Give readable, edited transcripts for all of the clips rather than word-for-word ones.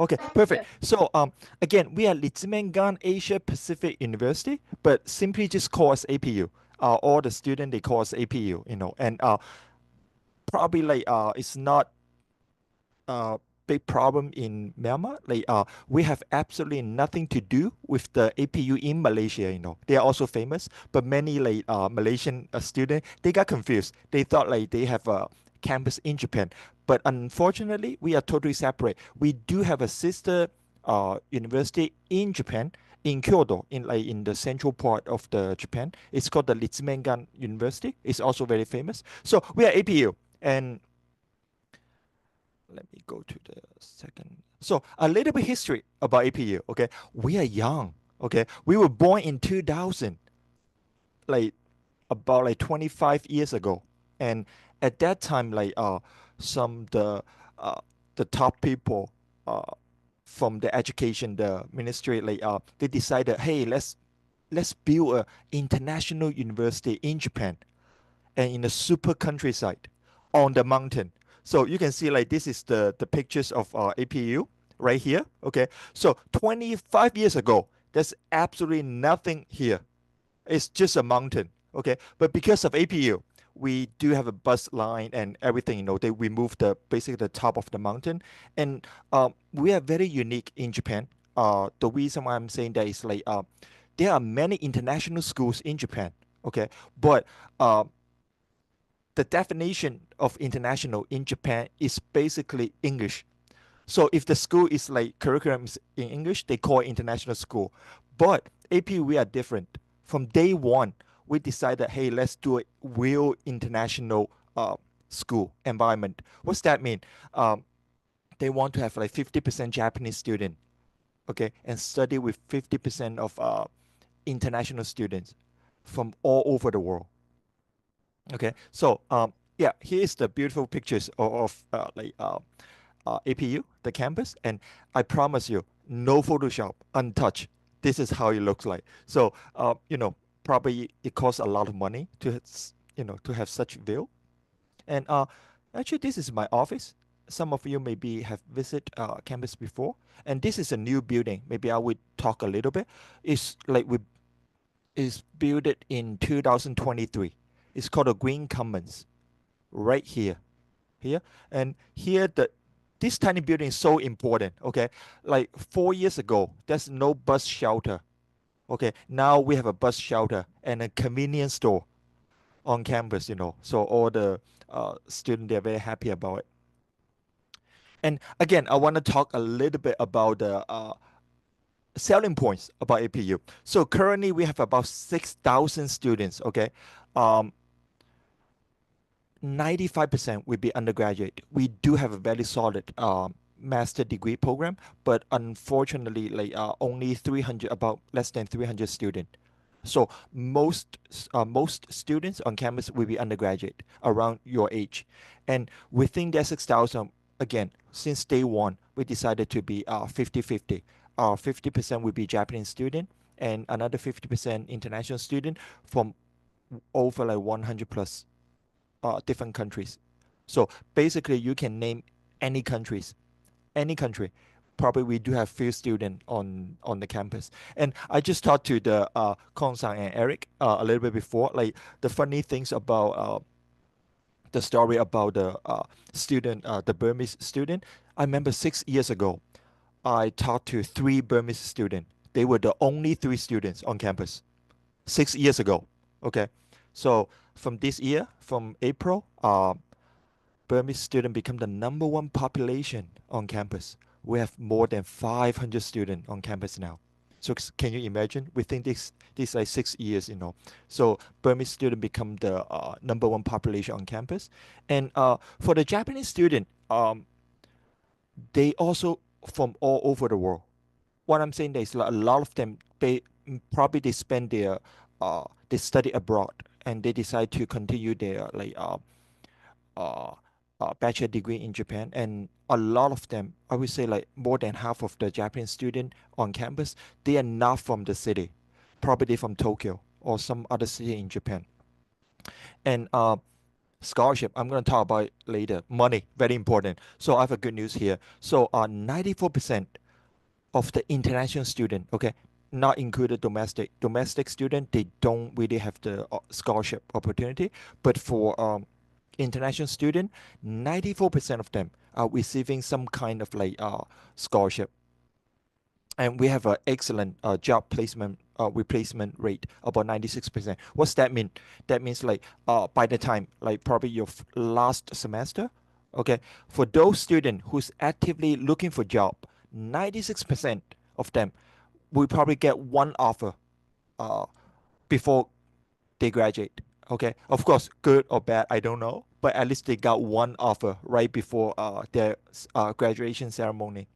Okay, perfect. So again, we are Ritsumeikan Asia Pacific University, but simply just call us APU. All the student they call us APU, and probably like it's not a big problem in Myanmar. Like we have absolutely nothing to do with the APU in Malaysia. They are also famous, but many like Malaysian student they got confused. They thought like they have a campus in Japan, but unfortunately we are totally separate. We do have a sister university in Japan. In Kyoto, in the central part of the Japan, it's called the Ritsumeikan University. It's also very famous. So we are APU, and let me go to the second. So a little bit history about APU. Okay, we are young. Okay, we were born in 2000, like about like 25 years ago, and at that time, like some the top people from the education, the ministry, like they decided, hey, let's build a international university in Japan and in a super countryside on the mountain. So you can see like this is the pictures of APU right here. Okay, so 25 years ago, there's absolutely nothing here. It's just a mountain. Okay, but because of APU, we do have a bus line and everything. They removed the basically the top of the mountain, and we are very unique in Japan. The reason why I'm saying that is like there are many international schools in Japan. Okay, but the definition of international in Japan is basically English. So if the school is like curriculums in English, they call it international school. But AP, we are different. From day one, we decided, hey, let's do a real international school environment. What's that mean? They want to have like 50% Japanese student, okay, and study with 50% of international students from all over the world. Okay, so yeah, here's the beautiful pictures of APU, the campus, and I promise you, no Photoshop, untouched. This is how it looks like. So probably it costs a lot of money to have such view. And actually, this is my office. Some of you maybe have visited campus before, and this is a new building. Maybe I would talk a little bit. It's like we is built in 2023. It's called the Green Commons, right here, and here this tiny building is so important. Okay, like 4 years ago, there's no bus shelter. Okay, now we have a bus shelter and a convenience store on campus. So all the students they're very happy about it. And again, I want to talk a little bit about the selling points about APU. So currently we have about 6,000 students. Okay, um, 95% will be undergraduate. We do have a very solid master degree program, but unfortunately, like only 300, about less than 300 students. So most students on campus will be undergraduate around your age, and within that 6,000, again, since day one, we decided to be 50-50. 50% will be Japanese student, and another 50% international student from over like 100 plus different countries. So basically, you can name any country. Probably we do have few students on the campus. And I just talked to the Kong Sang and Eric a little bit before. Like the funny things about the story about the student, the Burmese student. I remember 6 years ago, I talked to three Burmese students. They were the only three students on campus 6 years ago. Okay, so from this year, from April, Burmese students become the number one population on campus. We have more than 500 students on campus now. So can you imagine within this like 6 years, so Burmese student become the number one population on campus, and for the Japanese student, they also from all over the world. What I'm saying is like a lot of them probably they spend their they study abroad and they decide to continue their like uh, bachelor degree in Japan, and a lot of them, I would say like more than half of the Japanese student on campus, they are not from the city, probably from Tokyo or some other city in Japan, and Scholarship, I'm going to talk about it later. Money, very important. So I have a good news here. So 94% of the international student, okay, not included domestic student, they don't really have the scholarship opportunity. But for international student, 94% of them are receiving some kind of like scholarship, and we have an excellent job placement replacement rate about 96%. What's that mean? That means like by the time like probably your last semester, okay, for those students who's actively looking for job, 96% of them will probably get one offer uh, before they graduate. Okay, of course, good or bad, I don't know, but at least they got one offer right before their graduation ceremony.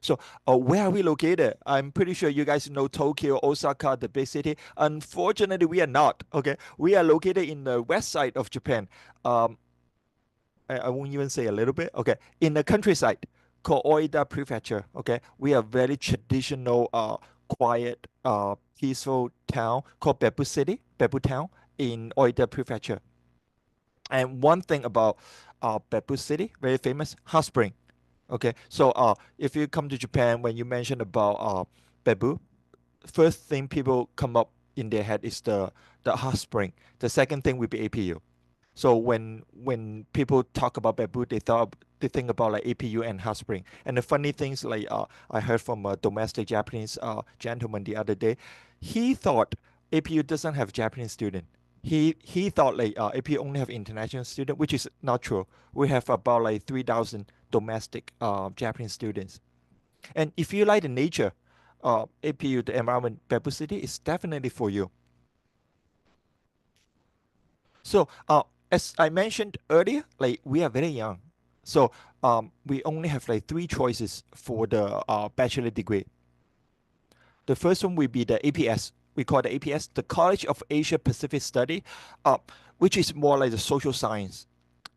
So, where are we located? I'm pretty sure you guys know Tokyo, Osaka, the big city. Unfortunately, we are not. Okay, we are located in the west side of Japan. Um, I won't even say a little bit. Okay, in the countryside called Oita Prefecture. Okay, we are very traditional, quiet, peaceful town called Beppu City, Beppu Town in Oita Prefecture. And one thing about Beppu City, very famous, hot spring. Okay, so if you come to Japan, when you mention about Beppu, first thing people come up in their head is the hot spring. The second thing would be APU. So when people talk about Beppu, they think about like APU and hot spring. And the funny things like I heard from a domestic Japanese gentleman the other day, he thought APU doesn't have Japanese student. He thought like APU only have international student, which is not true. We have about like 3,000 domestic Japanese students. And if you like the nature, APU, the environment, Beppu City is definitely for you. So, as I mentioned earlier, like we are very young. So, we only have like three choices for the bachelor degree. The first one will be the APS. We call it the APS, the College of Asia Pacific Study, uh, which is more like the social science.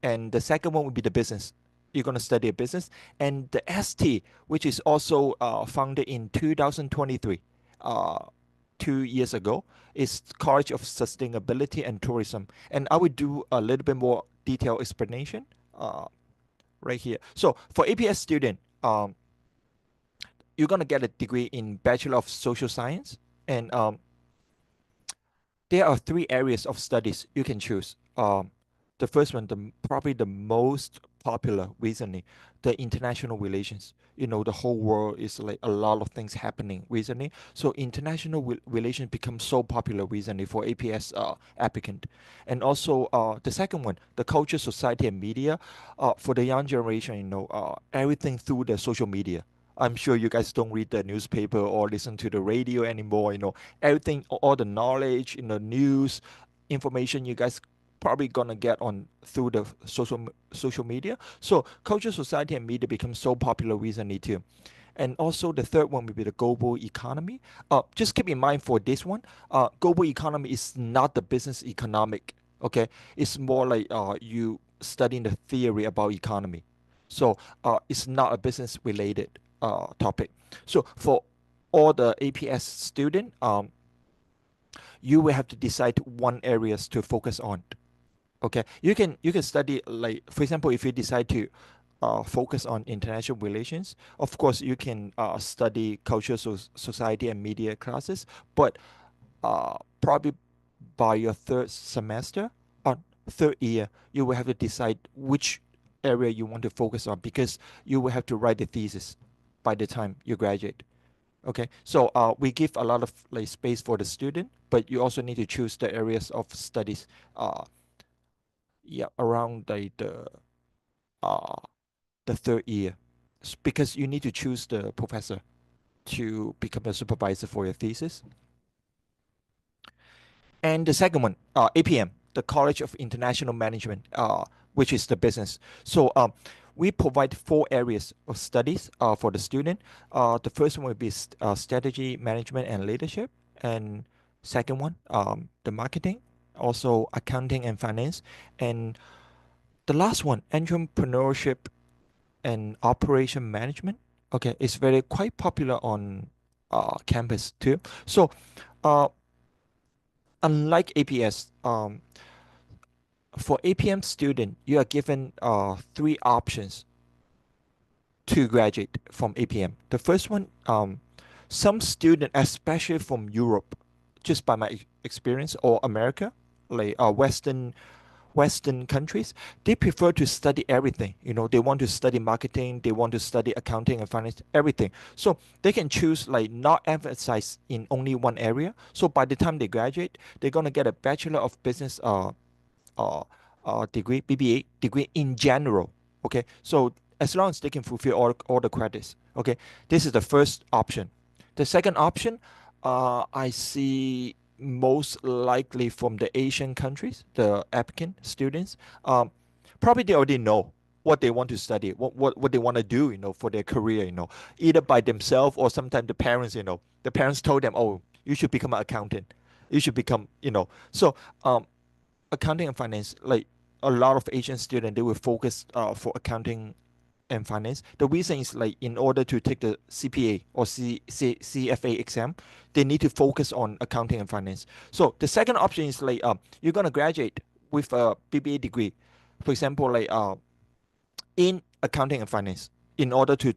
And the second one would be the business. You're going to study a business. And the ST, which is also founded in 2023, uh, 2 years ago, is College of Sustainability and Tourism. And I will do a little bit more detailed explanation uh, right here. So for APS student, you're going to get a degree in Bachelor of Social Science. And there are three areas of studies you can choose. The first one, probably the most popular recently, the international relations. You know, the whole world is like a lot of things happening recently. So international relations become so popular recently for APS applicant. And also the second one, the culture, society, and media. For the young generation, you know, everything through the social media. I'm sure you guys don't read the newspaper or listen to the radio anymore. You know, everything, all the knowledge, news, information you guys probably gonna get on through the social media. So culture, society, and media become so popular recently too. And also the third one will be the global economy. Just keep in mind for this one, global economy is not the business economic. Okay, it's more like you studying the theory about economy. So it's not a business related topic. So for all the APS student, you will have to decide one areas to focus on. Okay, you can study like for example, if you decide to focus on international relations, of course you can study culture, society, and media classes. But probably by your third semester or third year, you will have to decide which area you want to focus on because you will have to write the thesis by the time you graduate. Okay, so we give a lot of like space for the student, but you also need to choose the areas of studies. Yeah, around uh the third year, because you need to choose the professor to become a supervisor for your thesis. And the second one, APM, the College of International Management, which is the business. So we provide four areas of studies for the student. The first one would be strategy, management, and leadership. And second one, the marketing, also accounting and finance. And the last one, entrepreneurship and operation management. Okay, it's very quite popular on campus too. So, uh, unlike APS, For APM student, you are given three options to graduate from APM. The first one, some student, especially from Europe, just by my experience, or America, like Western countries, they prefer to study everything. They want to study marketing, they want to study accounting and finance, everything. So they can choose like not emphasize in only one area. So by the time they graduate, they're gonna get a Bachelor of Business uh, degree, BBA degree in general. Okay, so as long as they can fulfill all the credits. Okay, this is the first option. The second option, I see most likely from the Asian countries, the applicant students, probably they already know what they want to study, what they want to do, for their career, either by themselves or sometimes the parents told them, oh, you should become an accountant, you should become, so accounting and finance, like a lot of Asian students, they will focus for accounting and finance. The reason is like in order to take the CPA or CFA exam, they need to focus on accounting and finance. So the second option is like you're gonna graduate with a BBA degree, for example, like in accounting and finance, in order to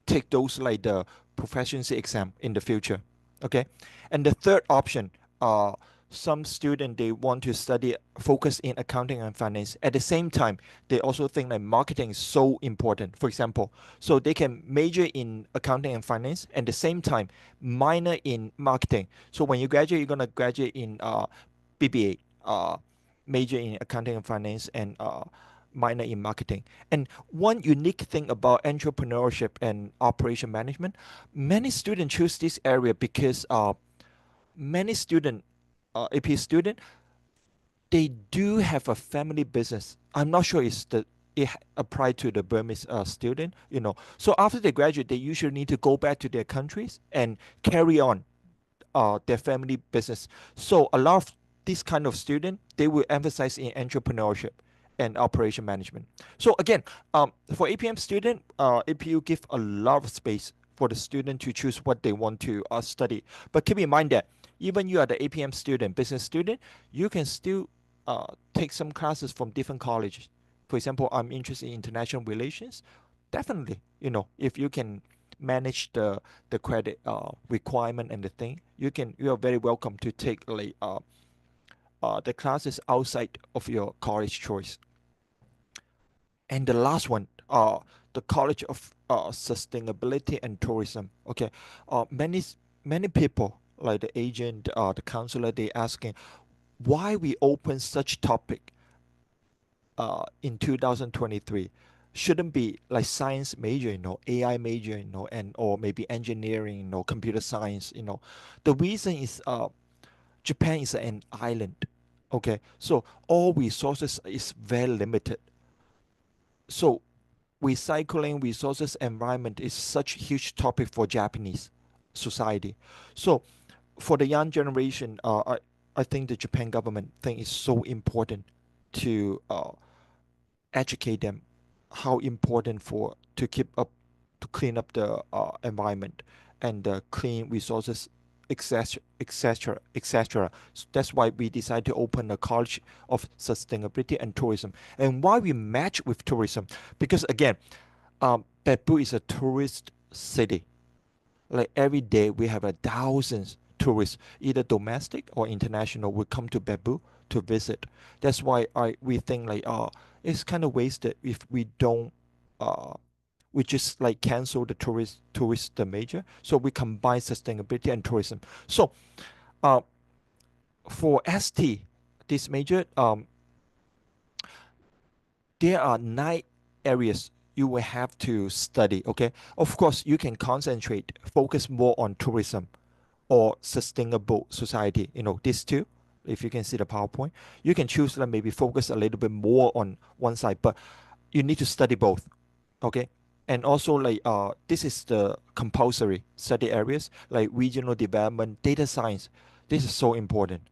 take those like the proficiency exam in the future. Okay, and the third option, uh, some student they want to study focus in accounting and finance. At the same time, they also think that marketing is so important. For example, so they can major in accounting and finance, and at the same time minor in marketing. So when you graduate, you're gonna graduate in BBA, major in accounting and finance, and minor in marketing. And one unique thing about entrepreneurship and operation management, many students choose this area because many student, AP student, they do have a family business. I'm not sure it apply to the Burmese student, So after they graduate, they usually need to go back to their countries and carry on their family business. So a lot of this kind of student, they will emphasize in entrepreneurship and operation management. So again, for APM student, APU give a lot of space for the student to choose what they want to study. But keep in mind that even you are the APM student, business student, you can still take some classes from different colleges. For example, I'm interested in international relations. Definitely, if you can manage the credit requirement and the thing, you are very welcome to take like the classes outside of your college choice. And the last one, the College of Sustainability and Tourism. Okay, many people like the agent, the counselor, they asking why we open such topic in 2023. Shouldn't be like science major, AI major, and or maybe engineering, computer science. The reason is Japan is an island. Okay, so all resources is very limited. So recycling resources environment is such a huge topic for Japanese society. So for the young generation, I think the Japan government think it's so important to educate them how important for to keep up to clean up the environment and the clean resources, etc., etc., etc. So that's why we decided to open a college of sustainability and tourism. And why we match with tourism, because again, Beppu is a tourist city. Like every day we have thousands tourists, either domestic or international, will come to Beppu to visit. That's why we think like it's kind of wasted if we don't uh we just like cancel the tourist the major. So we combine sustainability and tourism. So uh for ST this major, there are 9 areas you will have to study. Okay, of course you can concentrate, focus more on tourism or sustainable society. These two. If you can see the PowerPoint, you can choose like maybe focus a little bit more on one side, but you need to study both. Okay, and also like this is the compulsory study areas like regional development, data science. This is so important.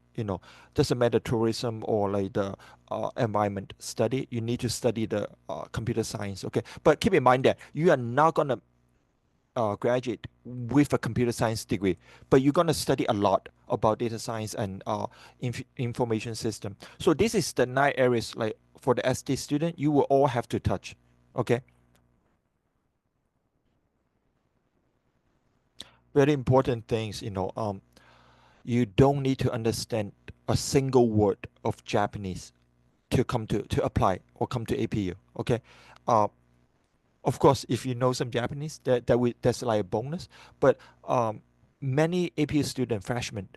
Doesn't matter tourism or like the environment study, you need to study the computer science. Okay, but keep in mind that you are not gonna graduate with a computer science degree, but you're gonna study a lot about data science and information system. So this is the 9 areas like for the SD student you will all have to touch. Okay, very important things. You don't need to understand a single word of Japanese to apply or come to APU. Okay, uh, of course, if you know some Japanese, that's like a bonus. But um, many APU student freshmen,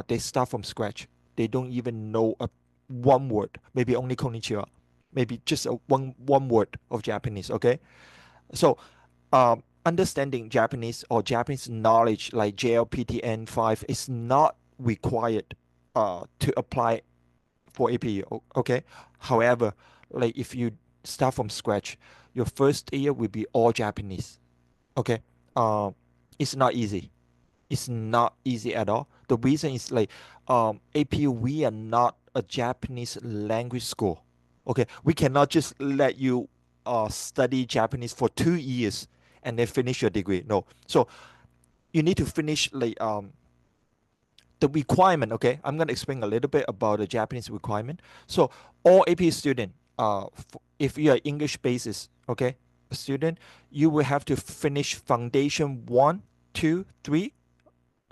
they start from scratch. They don't even know one word, maybe only konnichiwa, maybe just one word of Japanese. Okay, so understanding Japanese or Japanese knowledge like JLPTN 5 is not required to apply for APU. Okay, however, like if you start from scratch, your first year will be all Japanese. Okay, uh, it's not easy. It's not easy at all. The reason is like APU, we are not a Japanese language school. Okay, we cannot just let you study Japanese for 2 years and then finish your degree. No, so you need to finish like the requirement. Okay, I'm going to explain a little bit about the Japanese requirement. So all AP student, if you are English basis, okay, student, you will have to finish foundation 1, 2, 3,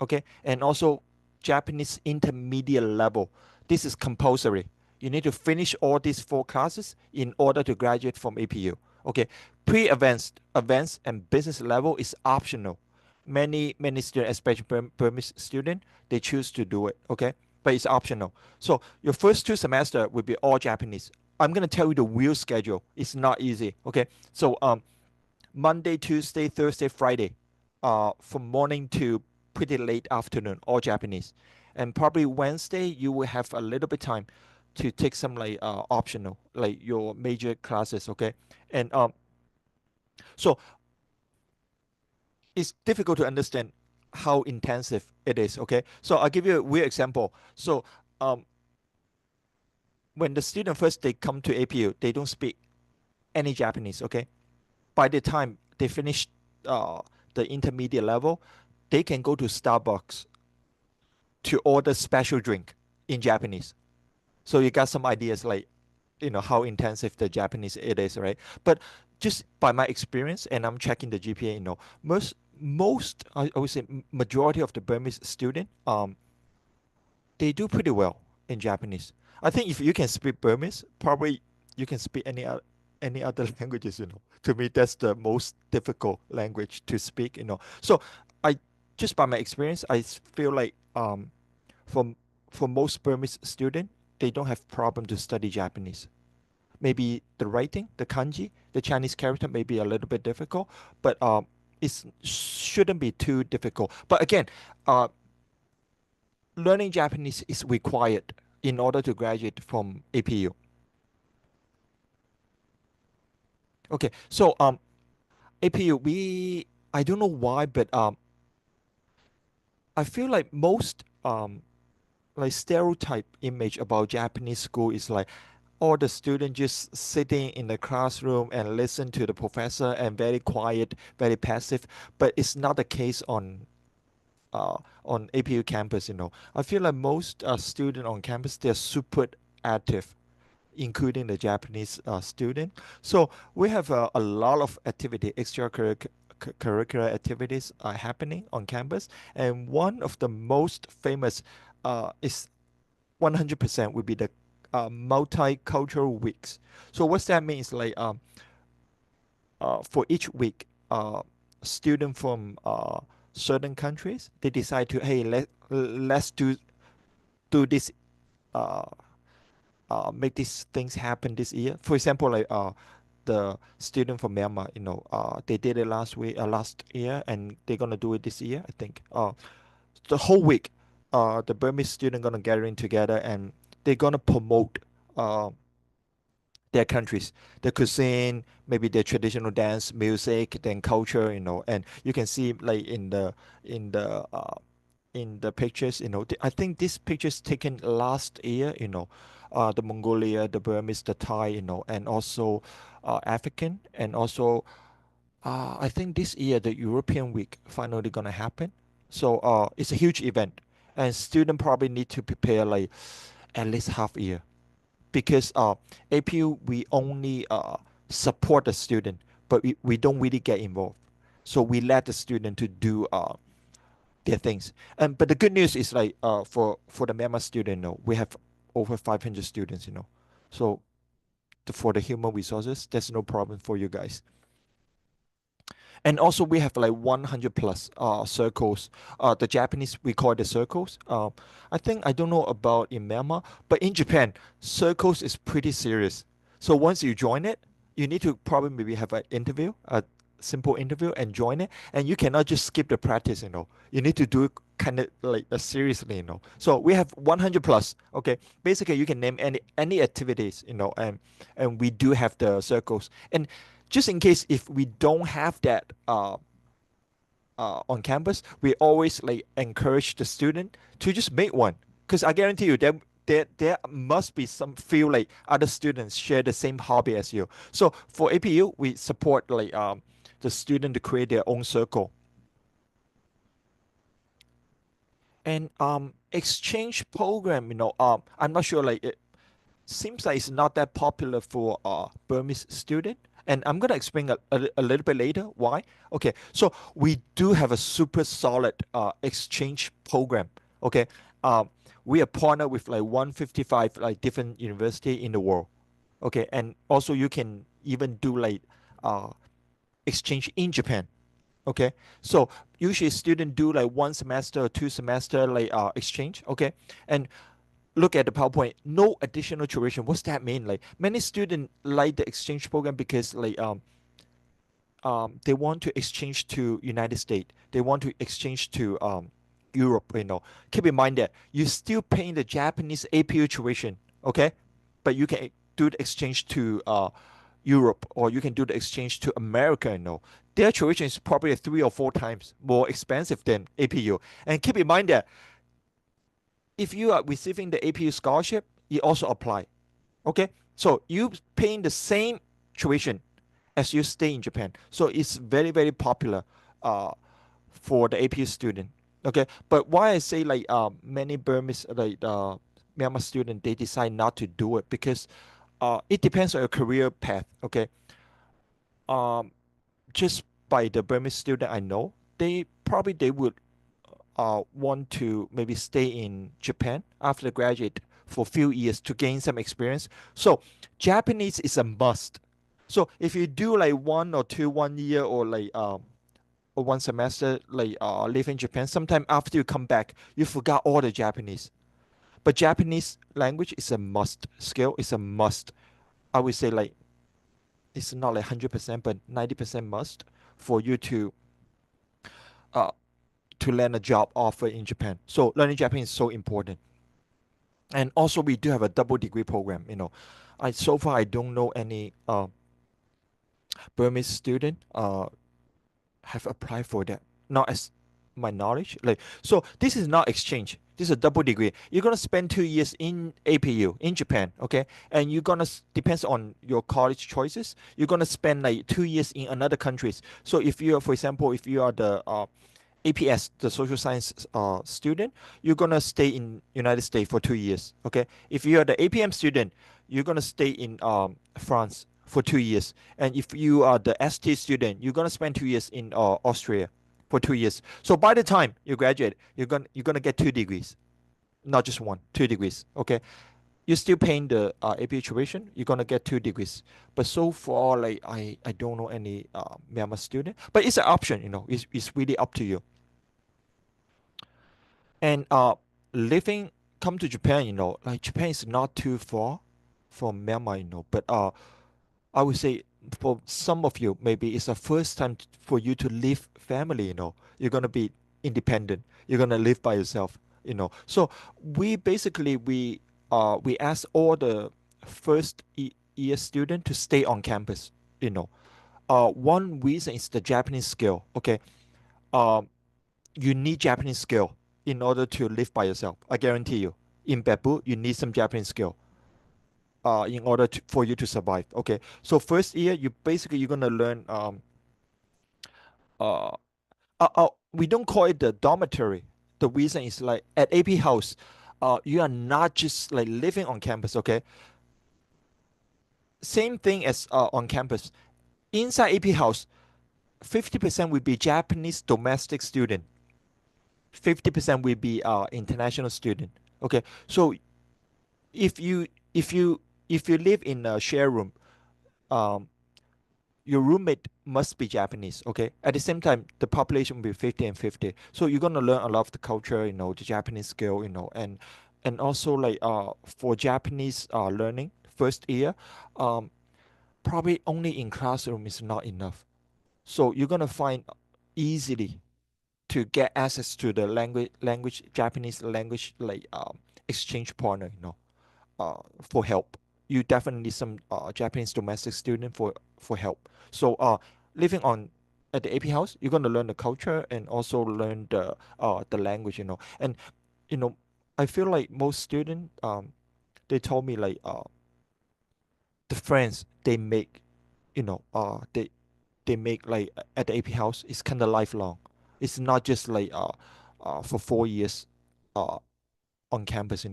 okay, and also Japanese intermediate level. This is compulsory. You need to finish all these 4 classes in order to graduate from APU. Okay, pre-advanced, advanced, and business level is optional. Many students, especially Burmese student, they choose to do it. Okay, but it's optional. So your first 2 semester will be all Japanese. I'm gonna tell you the real schedule. It's not easy. Okay, so Monday, Tuesday, Thursday, Friday, from morning to pretty late afternoon, all Japanese. And probably Wednesday, you will have a little bit time to take some like optional, like your major classes, okay? And so it's difficult to understand how intensive it is, okay? So I'll give you a real example. So um, when the student first they come to APU, they don't speak any Japanese, okay? By the time they finish uh, the intermediate level, they can go to Starbucks to order special drink in Japanese. So you got some ideas like, how intensive the Japanese it is, right? But just by my experience, and I'm checking the GPA, most I would say majority of the Burmese student, they do pretty well in Japanese. I think if you can speak Burmese, probably you can speak any other languages. To me, that's the most difficult language to speak. So I just by my experience, I feel like for for most Burmese student, they don't have problem to study Japanese. Maybe the writing, the kanji, the Chinese character may be a little bit difficult, but it shouldn't be too difficult. But again, uh, learning Japanese is required in order to graduate from APU. Okay, so APU, we I don't know why, but I feel like most like stereotype image about Japanese school is like all the students just sitting in the classroom and listen to the professor and very quiet, very passive. But it's not the case on APU campus. I feel like most students on campus they're super active, including the Japanese student. So we have a lot of activity, extracurricular activities are happening on campus, and one of the most famous is 100% would be the multicultural weeks. So what's that means? Like for each week, student from certain countries they decide to hey let's do this uh, make these things happen this year. For example, like the student from Myanmar, they did it last year, and they're gonna do it this year, I think. The whole week, the Burmese student gonna gathering together, and they're gonna promote uh, their countries, their cuisine, maybe their traditional dance, music, then culture, and you can see like in the uh, in the pictures, I think this pictures taken last year, the Mongolia, the Burmese, the Thai, and also African, and also I think this year the European Week finally gonna happen. So it's a huge event, and student probably need to prepare like at least half a year because APU we only support the student, but we don't really get involved. So we let the student to do their things. And but the good news is like for the Myanmar student, we have over 500 students, So for the human resources, there's no problem for you guys. And also we have like 100 plus circles. The Japanese we call it the circles. I think I don't know about in Myanmar, but in Japan, circles is pretty serious. So once you join it, you need to probably maybe have an interview, a simple interview, and join it. And you cannot just skip the practice. You need to do it kind of like seriously. So we have 100 plus. Okay, basically you can name any activities. And we do have the circles. And just in case if we don't have that on campus, we always like encourage the student to just make one. Because I guarantee you there must be some few like other students share the same hobby as you. So for APU, we support like the student to create their own circle. And exchange program, I'm not sure like seems like it's not that popular for Burmese student. And I'm gonna explain a little bit later why. Okay, so we do have a super solid exchange program. Okay, um, we are partnered with like 155 like different university in the world. Okay, and also you can even do like uh, exchange in Japan. Okay, so usually students do like 1 semester or 2 semester like exchange. Okay, and look at the PowerPoint. No additional tuition. What's that mean? Like many students like the exchange program because like they want to exchange to United States. They want to exchange to Europe. Keep in mind that you're still paying the Japanese APU tuition. Okay, but you can do the exchange to Europe or you can do the exchange to America. Their tuition is probably 3 or 4 times more expensive than APU. And keep in mind that if you are receiving the APU scholarship, it also apply. Okay, so you paying the same tuition as you stay in Japan. So it's very very popular for the APU student. Okay, but why I say like many Burmese like Myanmar student they decide not to do it because it depends on your career path. Okay, um, just by the Burmese student I know, they would want to maybe stay in Japan after graduate for a few years to gain some experience. So Japanese is a must. So if you do like 1 or 2 1 year or 1 semester like live in Japan, sometime after you come back, you forgot all the Japanese. But Japanese language is a must skill. It's a must. I would say like it's not like 100%, but 90% must for you uh, to land a job offer in Japan. So learning Japanese is so important. And also we do have a double degree program. I so far I don't know any Burmese student have applied for that. Not as my knowledge. Like so, this is not exchange. This is a double degree. You're gonna spend 2 years in APU in Japan, okay? And you're gonna depends on your college choices. You're gonna spend like 2 years in another countries. So if you are, for example, if you are the APS, the social science student, you're gonna stay in United States for 2 years. Okay, if you are the APM student, you're gonna stay in France for 2 years, and if you are the ST student, you're gonna spend 2 years in Austria for 2 years. So by the time you graduate, you're gonna get 2 degrees, not just one, 2 degrees. Okay, you're still paying the APU tuition, you're gonna get 2 degrees. But so far, like I don't know any Myanmar student, but it's an option. It's really up to you. And living come to Japan, like Japan is not too far from Myanmar, but I would say for some of you, maybe it's the first time for you to leave family, You're gonna be independent. You're gonna live by yourself. So we basically we ask all the first year student to stay on campus, one reason is the Japanese skill. Okay. Um you need Japanese skill in order to live by yourself. I guarantee you. In Beppu, you need some Japanese skill in order for you to survive. Okay. So first year, you're gonna learn uh, we don't call it the dormitory. The reason is like at AP House, you are not just like living on campus, okay? Same thing as on campus. Inside AP House, 50% will be Japanese domestic student, 50% will be international student. Okay, so if you if you if you live in a share room, um, your roommate must be Japanese. Okay, at the same time, the population will be 50 and 50. So you're gonna learn a lot of the culture, the Japanese skill, and also like for Japanese learning first year, um, probably only in classroom is not enough. So you're gonna find easily to get access to the language Japanese language like exchange partner, for help. You definitely need some Japanese domestic student for help. So living on at the AP house, you're gonna learn the culture and also learn the language, And you know, I feel like most student they told me like the friends they make, they make like at the AP house is kind of lifelong. It's not just like for 4 years uh on campus,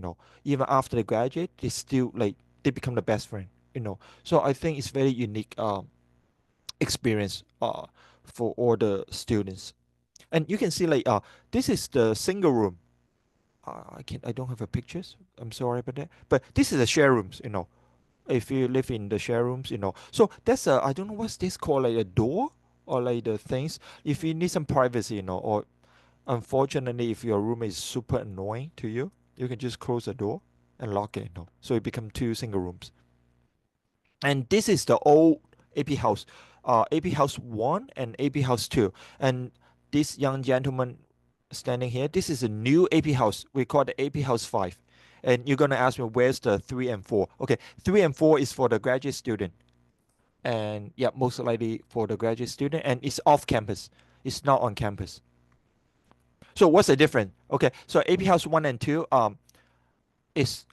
Even after they graduate, they still like they become the best friend. So I think it's very unique experience for all the students. And you can see like this is the single room. I don't have a pictures. I'm sorry about that. But this is the share rooms. If you live in the share rooms. So that's a I don't know what's this called, like a door or like the things. If you need some privacy, or unfortunately if your room is super annoying to you, you can just close the door and lock it. So it become two single rooms. And this is the old AP house, AP house 1 and AP house 2. And this young gentleman standing here, this is a new AP house. We call it AP house 5. And you're gonna ask me where's the 3 and 4. Okay, 3 and 4 is for the graduate student. And yeah, most likely for the graduate student, and it's off campus. It's not on campus. So what's the difference? Okay, so AP house 1 and 2 is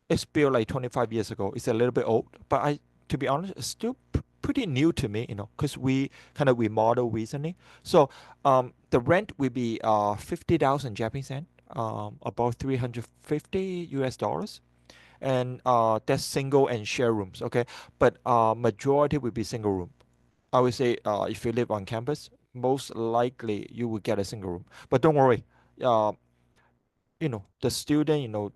it's built like 25 years ago. It's a little bit old, but to be honest, it's still pretty new to me, because we kind of remodel recently. So the rent will be 50,000 Japanese yen, about 350 US dollars, and that's single and share rooms. Okay, but majority will be single room. I would say if you live on campus, most likely you will get a single room. But don't worry, uh, the student,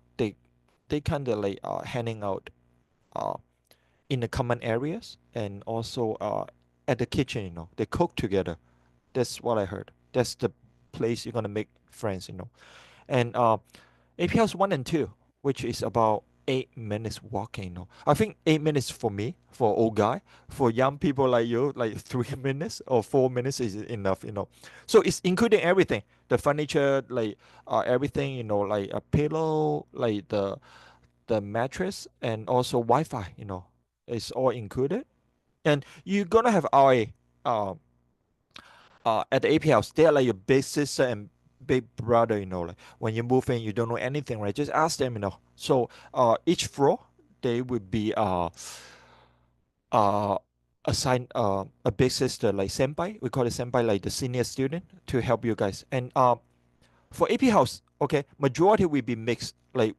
they kind of like handing out uh, in the common areas, and also at the kitchen. They cook together. That's what I heard. That's the place you're gonna make friends. And AP House 1 and 2, which is about 8 minutes walking. I think 8 minutes for me, for old guy, for young people like you, like 3 minutes or 4 minutes is enough. So it's including everything, the furniture, like everything, like a pillow, like the mattress, and also Wi-Fi. It's all included. And you're gonna have RA at the AP house. They're like your big sister and big brother. Like when you move in, you don't know anything, right? Just ask them. So each floor they would be uh assigned a big sister, like senpai. We call it senpai, like the senior student, to help you guys. And for AP house, okay, majority will be mixed, like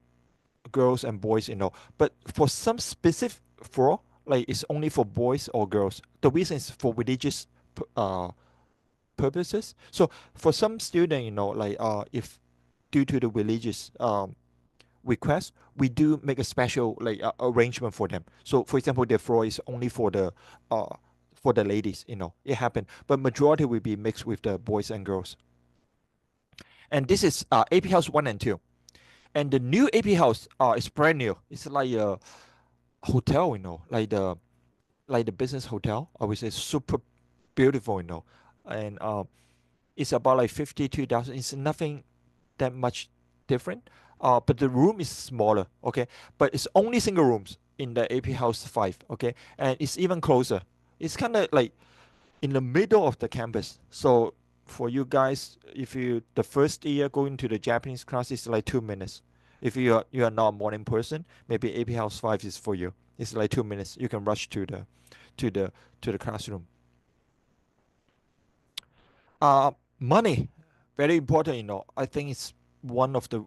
girls and boys. But for some specific floor, like it's only for boys or girls. The reason is for religious purposes. So for some student, like if due to the religious request, we do make a special like arrangement for them. So for example, the floor is only uh for the ladies. It happened, but majority will be mixed with the boys and girls. And this is AP House 1 and 2. And the new AP House is brand new. It's like a hotel, like the business hotel. I would say super beautiful. And it's about like 52,000. It's nothing that much different. But the room is smaller, okay? But it's only single rooms in the AP House 5, okay? And it's even closer. It's kind of like in the middle of the campus. So for you guys, if you the first year going to the Japanese class is like 2 minutes. If you are not a morning person, maybe AP House 5 is for you. It's like 2 minutes. You can rush to the to the classroom. Money, very important, I think it's one of the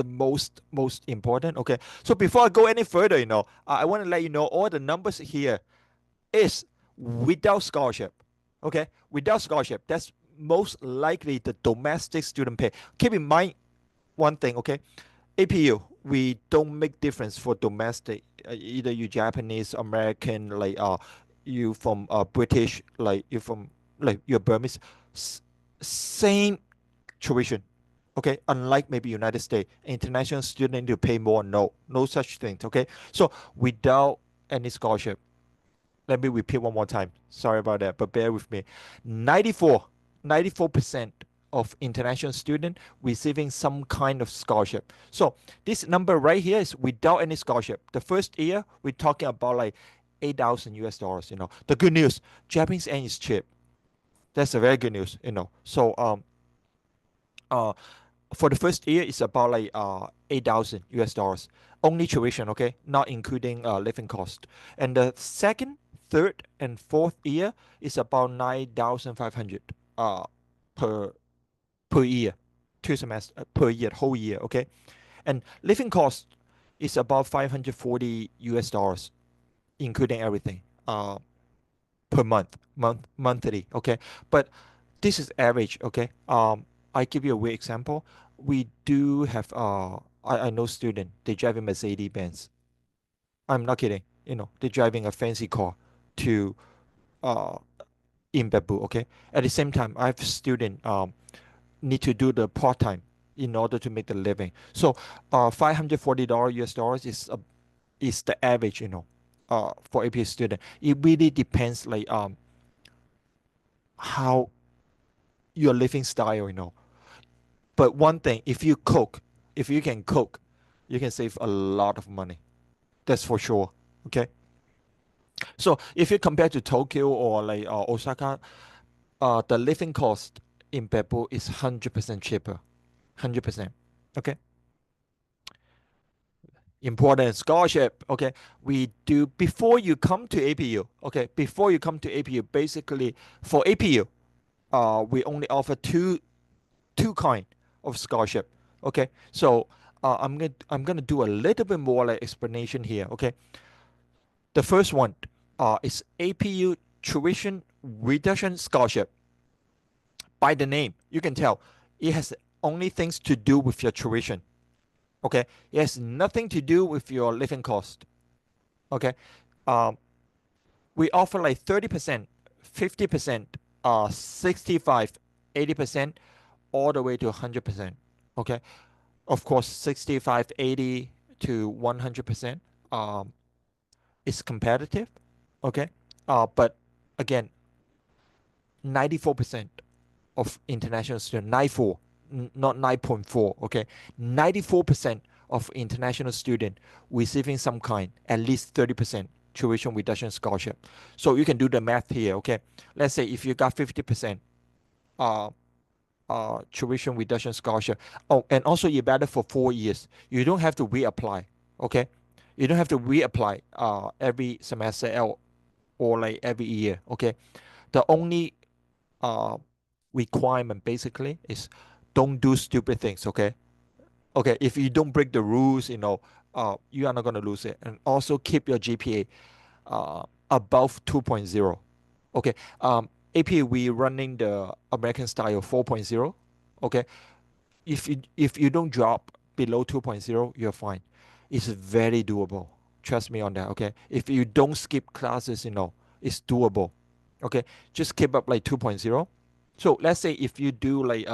most important. Okay. So before I go any further, I want to let you know all the numbers here is without scholarship. Okay. Without scholarship, that's most likely the domestic student pay. Keep in mind one thing, okay? APU, we don't make difference for domestic. Either you Japanese, American, like you from British, like you from like you're Burmese, s- same tuition. Okay, unlike maybe United States, international student need to pay more. No, no such things. Okay, so without any scholarship, let me repeat one more time. Sorry about that, but bear with me. 94, 94% of international students receiving some kind of scholarship. So this number right here is without any scholarship. The first year, we're talking about like 8,000 US dollars. The good news, Japanese yen is cheap. That's a very good news. So uh, for the first year, it's about like 8,000 US dollars. Only tuition, okay, not including living cost. And the second, third, and fourth year is about 9,500 per per year, 2 semesters per year, whole year, okay. And living cost is about 540 US dollars, including everything, per monthly, okay. But this is average, okay. I give you a weird example. We do have I know student, they driving Mercedes Benz. I'm not kidding. They're driving a fancy car to uh in Beppu, okay. At the same time, I have student need to do the part time in order to make the living. So $540 US dollars is the average, for AP student. It really depends like how your living style, But one thing, if you can cook, you can save a lot of money. That's for sure. Okay. So if you compare to Tokyo or like Osaka, the living cost in Beppu is 100% cheaper. 100%. Okay. Important scholarship. Okay. We do before you come to APU. Okay. Before you come to APU, basically for APU, we only offer two kind of scholarship. Okay, so I'm gonna do a little bit more like explanation here. Okay, the first one is APU tuition reduction scholarship. By the name, you can tell it has only things to do with your tuition. Okay, it has nothing to do with your living cost. Okay, um, we offer like 30%, 50%, 65, 80%, all the way to 100%. Okay, of course 65, 80 to 100% is competitive. Okay, but again, 94% of international students, 94, not 9.4. Okay, 94% of international student receiving some kind, at least 30% tuition reduction scholarship. So you can do the math here. Okay, let's say if you got 50% uh tuition reduction scholarship. Oh, and also you better for 4 years. You don't have to reapply. Okay, you don't have to reapply every semester or like every year. Okay, the only uh requirement basically is don't do stupid things. Okay, okay. If you don't break the rules, you are not gonna lose it. And also keep your GPA above 2.0. Okay. AP we running the American style 4.0. Okay, if you don't drop below 2.0, you're fine. It's very doable. Trust me on that. Okay, if you don't skip classes, it's doable. Okay, just keep up like 2.0. So let's say if you do like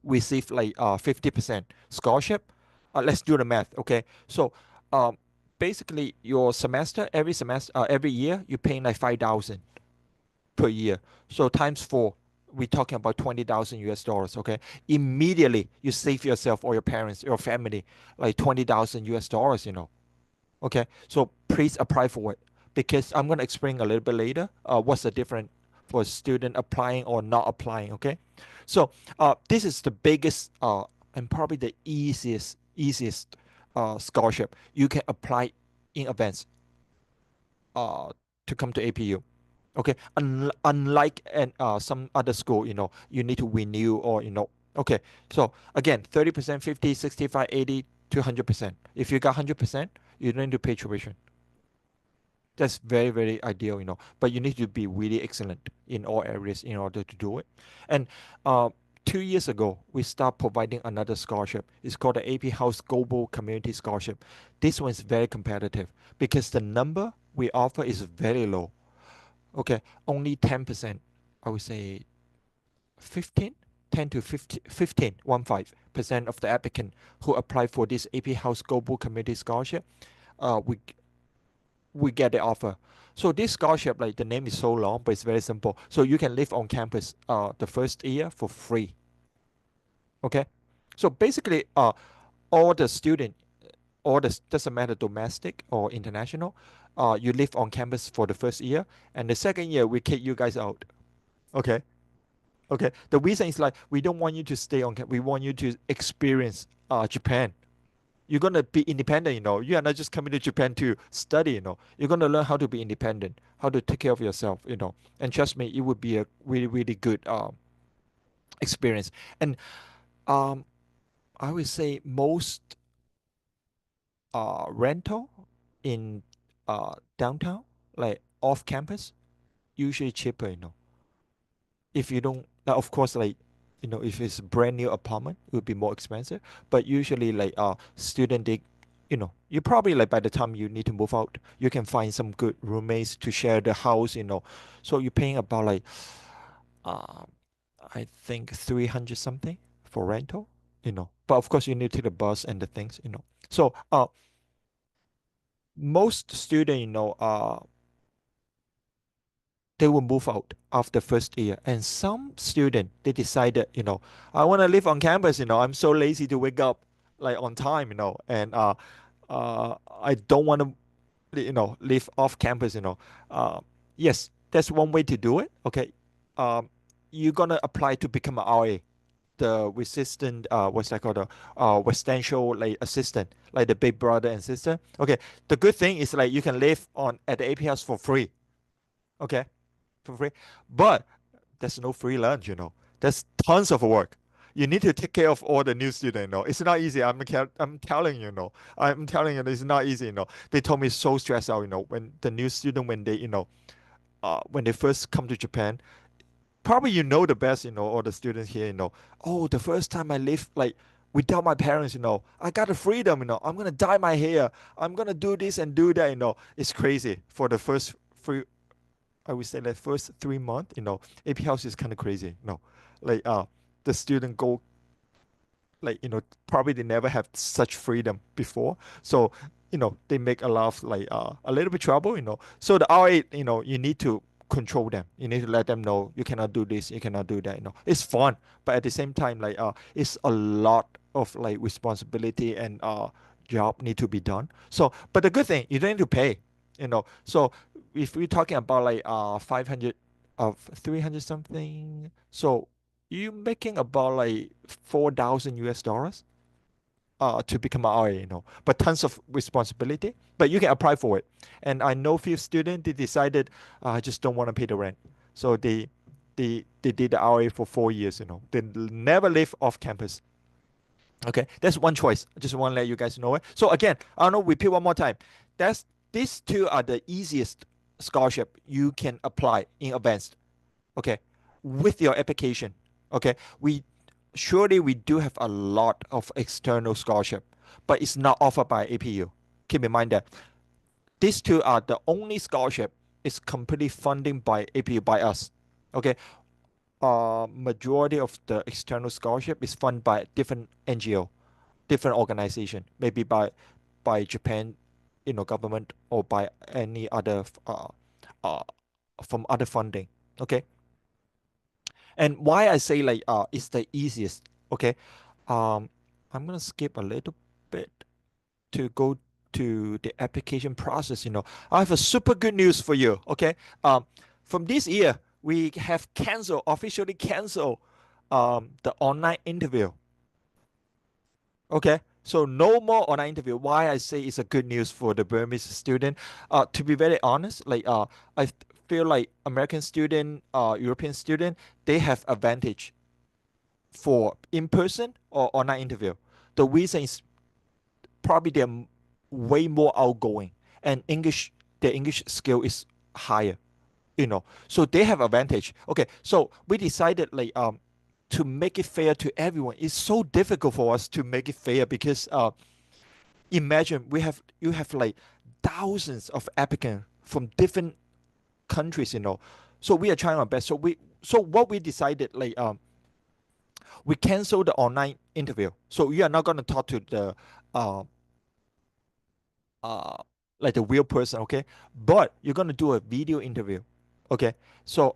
receive like 50% scholarship, let's do the math. Okay, so um basically your every year you're paying like 5,000 per year. So times four, we're talking about 20,000 US dollars. Okay, immediately you save yourself or your parents, your family, like 20,000 US dollars. Okay, so please apply for it because I'm gonna explain a little bit later what's the difference for a student applying or not applying. Okay, so this is the biggest and probably the easiest scholarship you can apply in advance uh, to come to APU. Okay, unlike some other school, you need to renew or Okay, so again, 30%, 50, 65, 80 to 100%. If you got 100%, you don't need to pay tuition. That's very, very ideal, But you need to be really excellent in all areas in order to do it. And uh, 2 years ago, we start providing another scholarship. It's called the AP House Global Community Scholarship. This one is very competitive because the number we offer is very low. Okay, only 10%. I would say 15, 10 to 15, 15, 15% of the applicant who apply for this AP House Global Community Scholarship, we get the offer. So this scholarship, like the name is so long, but it's very simple. So you can live on campus the first year for free. Okay, so basically, all the student, all the doesn't matter domestic or international, you live on campus for the first year, and the second year we kick you guys out. Okay, okay. The reason is like we don't want you to stay on campus. We want you to experience Japan. You're gonna be independent, You are not just coming to Japan to study, You're gonna learn how to be independent, how to take care of yourself. And trust me, it would be a really, really good experience. And um, I would say most rental in downtown, like off campus, usually cheaper, If you don't, of course, like if it's a brand new apartment, it would be more expensive. But usually, like student, they, you probably like by the time you need to move out, you can find some good roommates to share the house, So you're paying about like, uh, I think 300 something for rental, But of course, you need to take the bus and the things. So most student, they will move out after first year. And some student, they decided, I want to live on campus, I'm so lazy to wake up like on time, and I don't want to, live off campus, Uh, yes, that's one way to do it. Okay. Um, you're gonna apply to become an RA, the resistant, what's that called, residential like assistant, like the big brother and sister. Okay. The good thing is like you can live on at the APS for free. Okay, for free. But there's no free lunch, There's tons of work. You need to take care of all the new students, It's not easy. I'm telling you, I'm telling you, it's not easy, They told me so stressed out, when the new student, when they, when they first come to Japan, probably the best, all the students here, Oh, the first time I live like without my parents, I got the freedom, I'm gonna dye my hair. I'm gonna do this and do that, It's crazy for the first free I would say like first 3 months, AP House is kind of crazy. Like the student go like probably they never have such freedom before. So they make a lot of like a little bit trouble. So the RA, you need to control them. You need to let them know you cannot do this, you cannot do that. It's fun, but at the same time, like it's a lot of like responsibility and job need to be done. So, but the good thing you don't need to pay. So if we're talking about like 500 of 300 something, so you making about like 4,000 US dollars to become an RA, but tons of responsibility, but you can apply for it. And I know few students, they decided I just don't want to pay the rent, so they did the RA for 4 years, they never live off campus. Okay, that's one choice. I just want to let you guys know it. So again, I don't know, repeat one more time. That's These two are the easiest scholarship you can apply in advance. Okay, with your application. Okay, we do have a lot of external scholarship, but it's not offered by APU. Keep in mind that these two are the only scholarship is completely funding by APU by us. Okay, majority of the external scholarship is funded by different NGO, different organization, maybe by Japan, government or by any other uh, from other funding. Okay, and why I say like it's the easiest. Okay, um, I'm gonna skip a little bit to go to the application process. I have a super good news for you. Okay, from this year we have officially canceled the online interview. Okay, so no more online interview. Why I say it's a good news for the Burmese student? To be very honest, like I feel like American student, European student, they have advantage for in-person or online interview. The reason is probably they're way more outgoing, and their English skill is higher, so they have advantage. Okay, so we decided like to make it fair to everyone. It's so difficult for us to make it fair because imagine you have like thousands of applicants from different countries, so we are trying our best. So what we decided, like we cancel the online interview, so you are not going to talk to the uh uh like the real person, okay, but you're going to do a video interview. Okay, so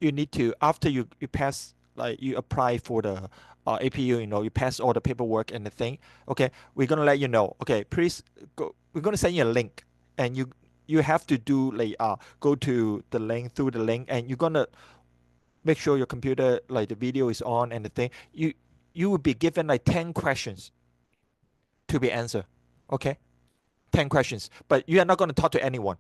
you need to, after you pass, like you apply for the APU, you pass all the paperwork and the thing. Okay, we're gonna let you know. Okay, please go. We're gonna send you a link, and you have to do like go to the link, through the link, and you're gonna make sure your computer, like the video is on and the thing. You will be given like 10 questions to be answered. Okay, 10 questions, but you are not gonna talk to anyone.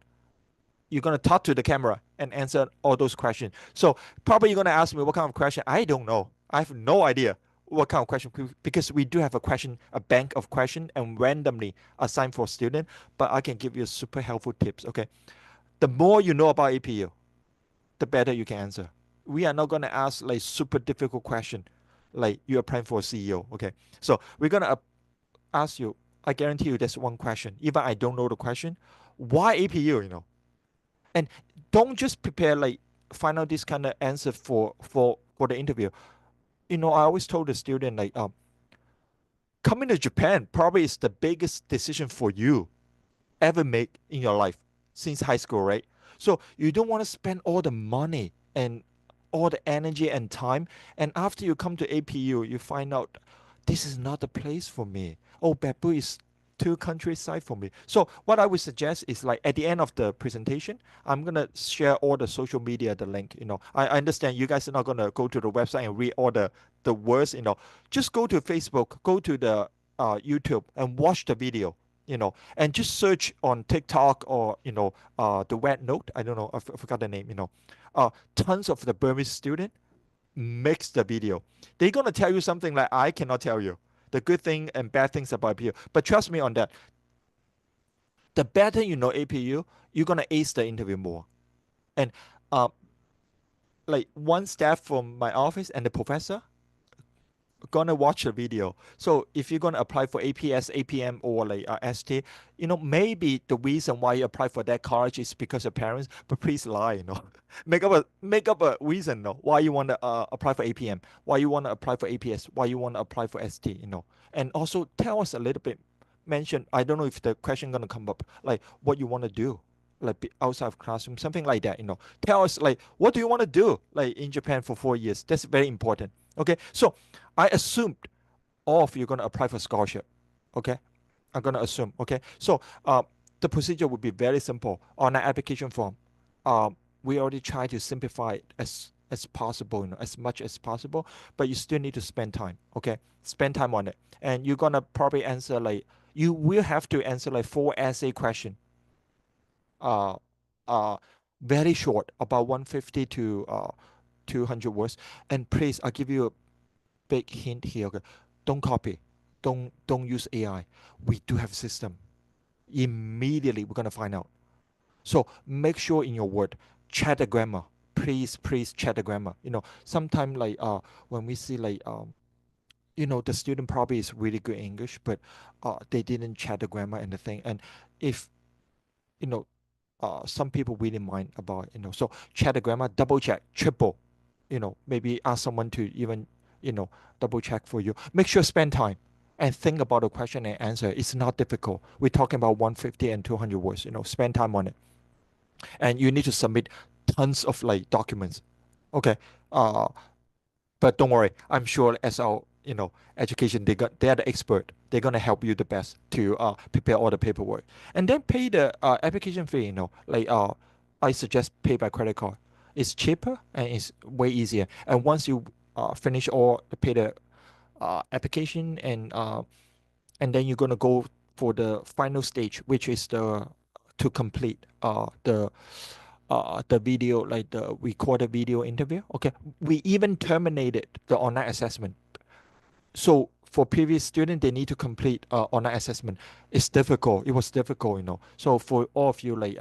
You're going to talk to the camera and answer all those questions. So probably you're going to ask me what kind of question. I don't know. I have no idea what kind of question, because we do have a bank of question and randomly assigned for student. But I can give you super helpful tips. Okay, the more you know about APU, the better you can answer. We are not going to ask like super difficult question, like you're applying for a CEO. Okay, so we're going to ask you. I guarantee you, there's one question. Even I don't know the question, why APU? And don't just prepare like find out this kind of answer for the interview. I always told the student like coming to Japan probably is the biggest decision for you ever make in your life since high school, right? So you don't want to spend all the money and all the energy and time, and after you come to APU, you find out this is not the place for me. Oh, Beppu is too countryside for me. So what I would suggest is like at the end of the presentation, I'm gonna share all the social media, the link. I understand you guys are not gonna go to the website and read all the words. Just go to Facebook, go to the YouTube, and watch the video. And just search on TikTok or the Red Note. I don't know, I forgot the name. Tons of the Burmese student makes the video. They're gonna tell you something like I cannot tell you the good thing and bad things about APU. But trust me on that. The better you know APU, you're gonna ace the interview more. And uh, like one staff from my office and the professor gonna watch the video. So if you're gonna apply for APS, APM, or like ST, maybe the reason why you apply for that college is because of parents. But please lie, make up a reason, why you wanna apply for APM, why you wanna apply for APS, why you wanna apply for ST. And also tell us a little bit. Mention, I don't know if the question gonna come up, like what you wanna do. Like outside of classroom, something like that. Tell us like what do you want to do like in Japan for 4 years. That's very important. Okay, so I assumed all of you are going to apply for scholarship. Okay, I'm going to assume. Okay, so the procedure would be very simple on an application form. We already try to simplify it as possible, as much as possible, but you still need to spend time. Okay, spend time on it, and you're gonna probably answer like you will have to answer like 4 essay question. Uh, uh, Very short, about 150 to 200 words. And please, I'll give you a big hint here. Okay? Don't copy. Don't use AI. We do have a system. Immediately we're gonna find out. So make sure in your word, check the grammar. Please check the grammar. Sometimes like when we see like the student probably is really good English, but they didn't check the grammar and the thing. And if you know some people really mind about it. So check the grammar, double check, triple. Maybe ask someone to even you know double check for you. Make sure spend time and think about the question and answer. It's not difficult. We're talking about 150 and 200 words. Spend time on it, and you need to submit tons of like documents. Okay. But don't worry. I'm sure as our education, they are the expert. They're gonna help you the best to prepare all the paperwork, and then pay the application fee. Like I suggest pay by credit card. It's cheaper and it's way easier. And once you finish all pay the application, and then you're gonna go for the final stage, which is the to complete the the video, like the recorded video interview. Okay, we even terminated the online assessment. So for previous student, they need to complete online assessment. It's difficult. It was difficult, So for all of you, like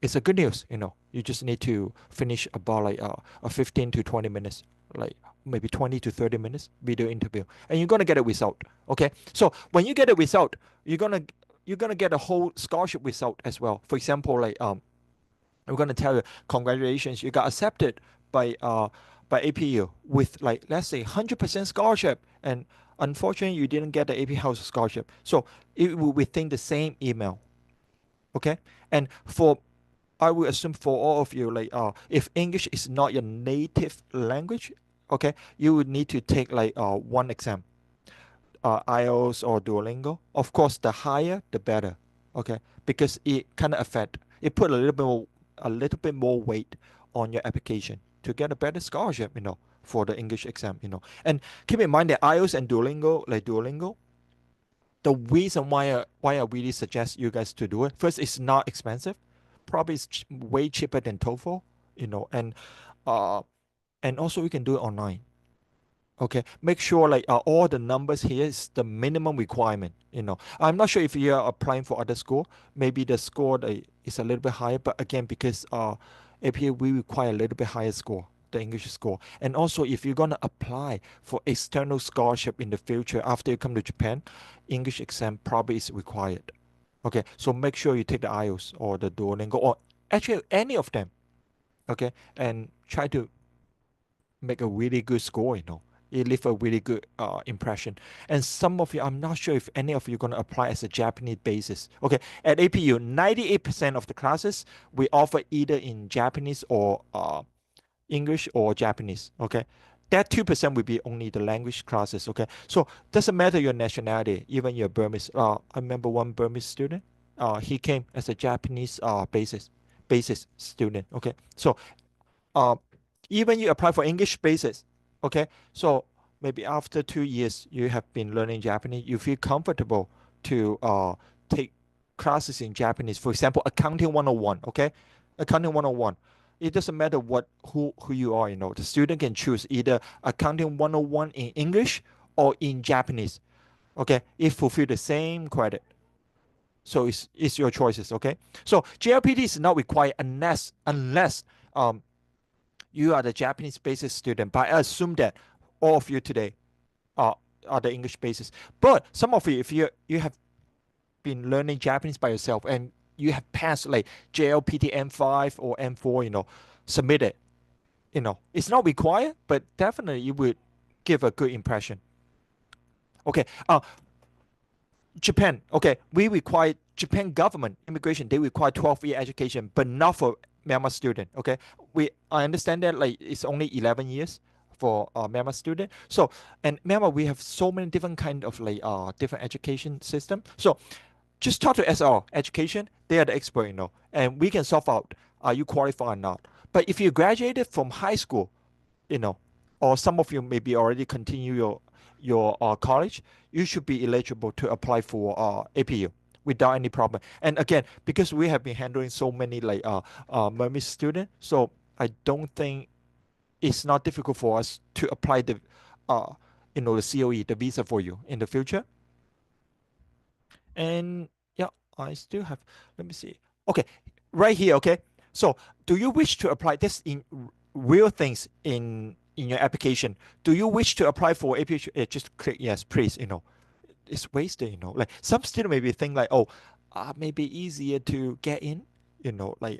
it's a good news, You just need to finish about like a 15 to 20 minutes, like maybe 20 to 30 minutes video interview, and you're gonna get a result. Okay, so when you get a result, you're gonna get a whole scholarship result as well. For example, like we're gonna tell you, congratulations, you got accepted by APU with like let's say 100% scholarship, and unfortunately you didn't get the AP House scholarship. So it will within the same email, okay? And for I will assume for all of you, like if English is not your native language, okay, you would need to take like one exam, IELTS or Duolingo. Of course, the higher the better, okay, because it kind of affect it put a little bit more weight on your application to get a better scholarship, for the English exam, And keep in mind that IELTS and Duolingo, like Duolingo, the reason why I really suggest you guys to do it. First, it's not expensive, probably it's way cheaper than TOEFL, uh, and also we can do it online. Okay, make sure like all the numbers here is the minimum requirement. I'm not sure if you are applying for other school. Maybe the score is a little bit higher, but again, because APA we require a little bit higher score, the English score. And also, if you're gonna apply for external scholarship in the future after you come to Japan, English exam probably is required. Okay, so make sure you take the IELTS or the Duolingo or actually any of them. Okay, and try to make a really good score, It leave a really good impression. And some of you, I'm not sure if any of you going to apply as a Japanese basis. Okay, at APU, 98% of the classes we offer either in Japanese or English or Japanese. Okay, that 2% will be only the language classes. Okay, so doesn't matter your nationality, even your Burmese. I remember one Burmese student. He came as a Japanese basis student. Okay, so uh, even you apply for English basis, okay? So maybe after 2 years you have been learning Japanese, you feel comfortable to take classes in Japanese. For example, accounting 101, okay? Accounting 101. It doesn't matter who you are, The student can choose either accounting 101 in English or in Japanese. Okay, it fulfill the same credit. So it's your choices, okay? So JLPT is not required unless you are the Japanese basis student, but I assume that all of you today are are the English basis. But some of you, if you have been learning Japanese by yourself and you have passed like JLPT M5 or M4, submit it. It's not required, but definitely you would give a good impression. Okay. Japan. Okay, we require Japan government immigration. They require 12-year education, but not for Myanmar student. Okay, I understand that like it's only 11 years for Myanmar student. So and Myanmar we have so many different kind of like different education system. So just talk to SR education. They are the expert, and we can solve out are you qualified or not. But if you graduated from high school, you know, or some of you maybe already continue your college, you should be eligible to apply for APU without any problem. And again, because we have been handling so many like Burmese students, so I don't think it's not difficult for us to apply uh the COE, the visa for you in the future. And yeah, I still have. Let me see. Okay, right here. Okay, so do you wish to apply this in real things in your application? Do you wish to apply for APH? Just click yes, please. It's wasted. Like some student maybe think like, oh, maybe easier to get in. Like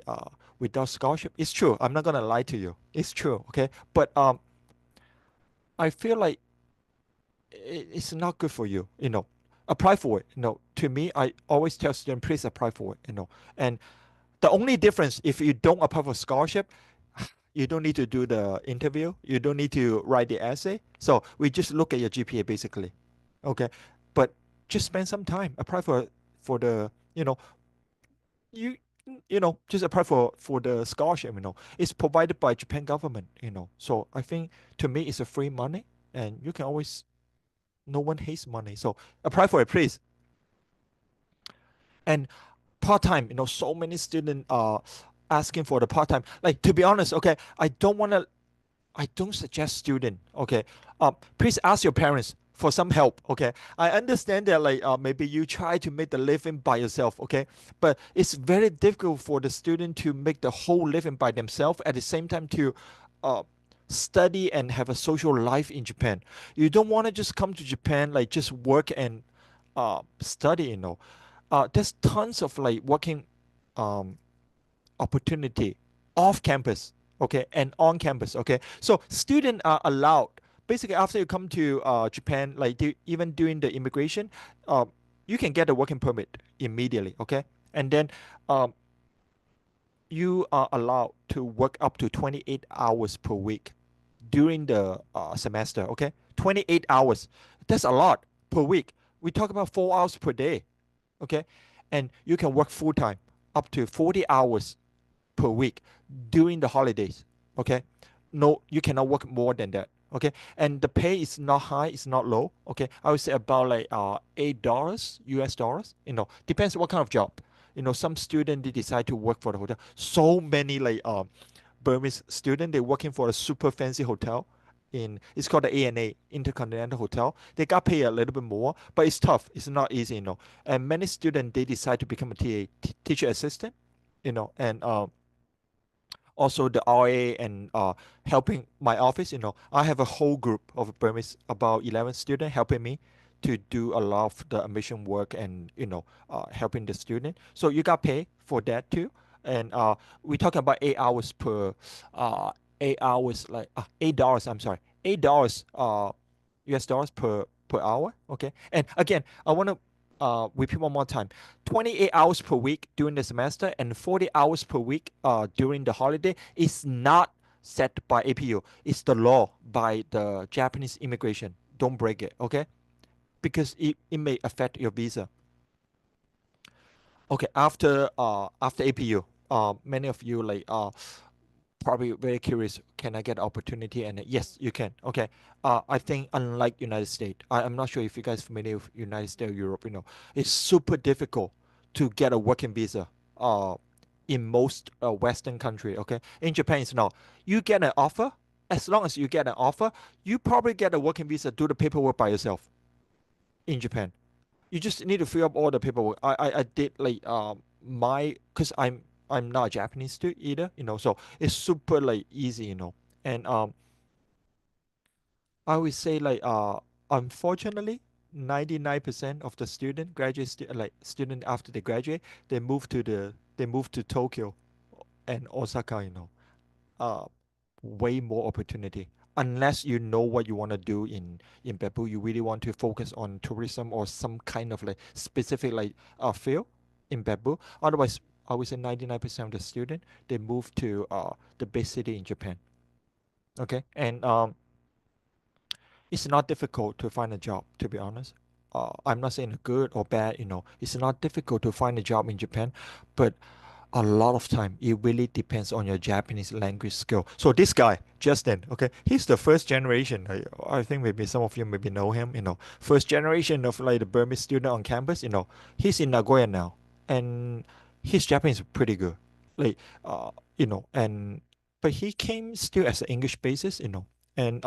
without scholarship. It's true. I'm not gonna lie to you. It's true. Okay, but I feel like it's not good for you. Apply for it. To me, I always tell students, please apply for it. And the only difference if you don't apply for scholarship, you don't need to do the interview. You don't need to write the essay. So we just look at your GPA basically. Okay, but just spend some time. Apply for the you just apply for the scholarship. It's provided by Japan government. So I think to me it's a free money, and you can always no one hates money. So apply for it, please. And part time, so many students asking for the part-time. Like, to be honest, okay, I don't suggest student, okay. Please ask your parents for some help, okay. I understand that like maybe you try to make the living by yourself, okay, but it's very difficult for the student to make the whole living by themselves at the same time to uh, study and have a social life in Japan. You don't want to just come to Japan like just work and study, you know. There's tons of like working um, opportunity off campus, okay, and on campus, okay. So students are allowed basically after you come to Japan, like even during the immigration, uh, you can get a working permit immediately, okay, and then um, you are allowed to work up to 28 hours per week during the semester, okay, 28 hours. That's a lot per week. We talk about 4 hours per day, okay, and you can work full time up to 40 hours per week during the holidays. Okay, no, you cannot work more than that. Okay, and the pay is not high, it's not low. Okay, I would say about like $8 US dollars. You know, depends what kind of job. You know, some student they decide to work for the hotel. So many like Burmese student they working for a super fancy hotel. In it's called the ANA Intercontinental Hotel. They got paid a little bit more, but it's tough. It's not easy, you know. And many students they decide to become a teacher assistant, you know, and also the RA and helping my office. You know, I have a whole group of Burmese, about 11 students helping me to do a lot of the admission work and you know helping the student. So you got paid for that too. And we talking about 8 hours per 8 hours like $8. I'm sorry, $8 US dollars per hour. Okay, and again, I want to repeat one more time. 28 hours per week during the semester and 40 hours per week during the holiday is not set by APU. It's the law by the Japanese immigration. Don't break it, okay? Because it may affect your visa. Okay, after APU, many of you like probably very curious, can I get opportunity? And yes, you can. Okay, I think unlike United States, I'm not sure if you guys familiar with United States or Europe, you know, it's super difficult to get a working visa in most western country. Okay, in Japan it's not. You get an offer, as long as you get an offer, you probably get a working visa, do the paperwork by yourself in Japan. You just need to fill up all the paperwork. I did like my because I'm not a Japanese too either, you know, so it's super like easy, you know. And I would say like unfortunately 99% of the student graduate like student after they graduate, they move to Tokyo and Osaka, you know. Uh way more opportunity. Unless you know what you want to do in Beppu, you really want to focus on tourism or some kind of like specific like field in Beppu. Otherwise, I would say 99% of the student they move to the big city in Japan. Okay, and it's not difficult to find a job. To be honest, I'm not saying good or bad. You know, it's not difficult to find a job in Japan, but a lot of time it really depends on your Japanese language skill. So this guy Justin, okay, he's the first generation. I think maybe some of you maybe know him, you know, first generation of like the Burmese student on campus, you know. He's in Nagoya now, and his Japanese is pretty good, like you know. And but he came still as an English basis, you know. And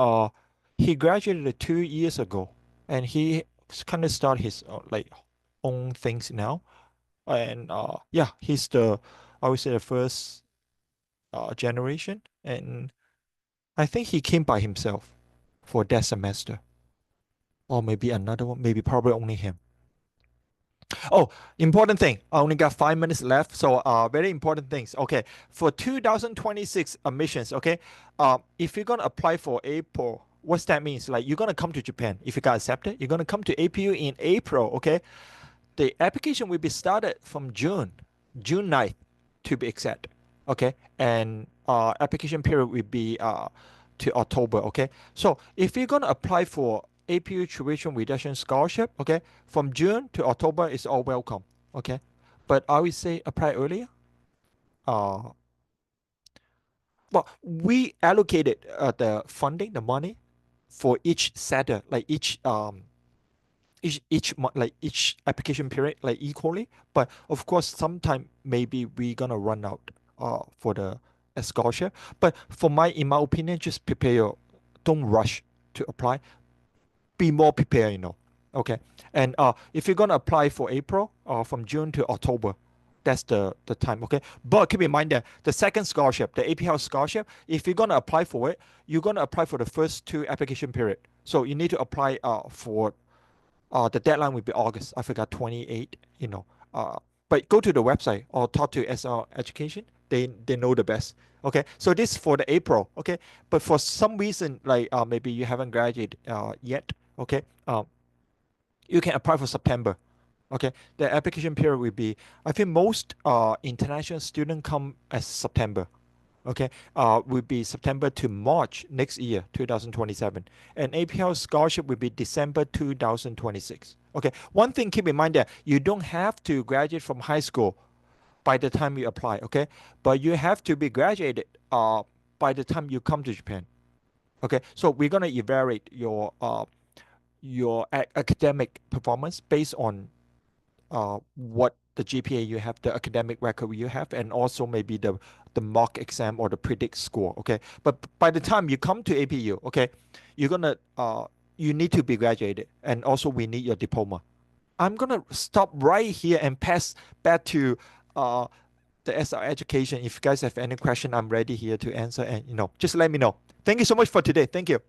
he graduated 2 years ago, and he kind of start his like own things now. And yeah, he's the, I would say, the first generation, and I think he came by himself for that semester, or maybe another one, maybe probably only him. Oh, important thing. I only got 5 minutes left, so very important things. Okay, for 2026 admissions. Okay, if you're gonna apply for April, what's that means? Like you're gonna come to Japan. If you got accepted, you're gonna come to APU in April. Okay, the application will be started from June 9th to be exact. Okay, and application period will be to October. Okay, so if you're gonna apply for APU tuition reduction scholarship, okay, from June to October is all welcome. Okay, but I would say apply earlier. Uh, well, we allocated the funding, the money for each sector, like like each application period like equally, but of course sometime maybe we gonna run out, for the scholarship. But in my opinion, just prepare your, don't rush to apply. Be more prepared, Okay. And if you're gonna apply for April, from June to October, that's the time. Okay. But keep in mind that the second scholarship, the APL scholarship, if you're gonna apply for it, you're gonna apply for the first two application period. So you need to apply for the deadline will be August. I forgot 28. But go to the website or talk to SR Education. They know the best. Okay, so this for the April. Okay, but for some reason, like maybe you haven't graduated yet. Okay, you can apply for September. Okay, the application period will be. I think most international students come as September. Okay, will be September to March next year, 2027. And APL scholarship will be December 2026. Okay, one thing keep in mind that you don't have to graduate from high school by the time you apply, okay? But you have to be graduated by the time you come to Japan. Okay, so we're gonna evaluate your academic performance based on what the GPA you have, the academic record you have, and also maybe the mock exam or the predict score. Okay, but by the time you come to APU, okay, you're gonna you need to be graduated, and also we need your diploma. I'm gonna stop right here and pass back to uh the SR education. If you guys have any question, I'm ready here to answer, and just let me know. Thank you so much for today. Thank you.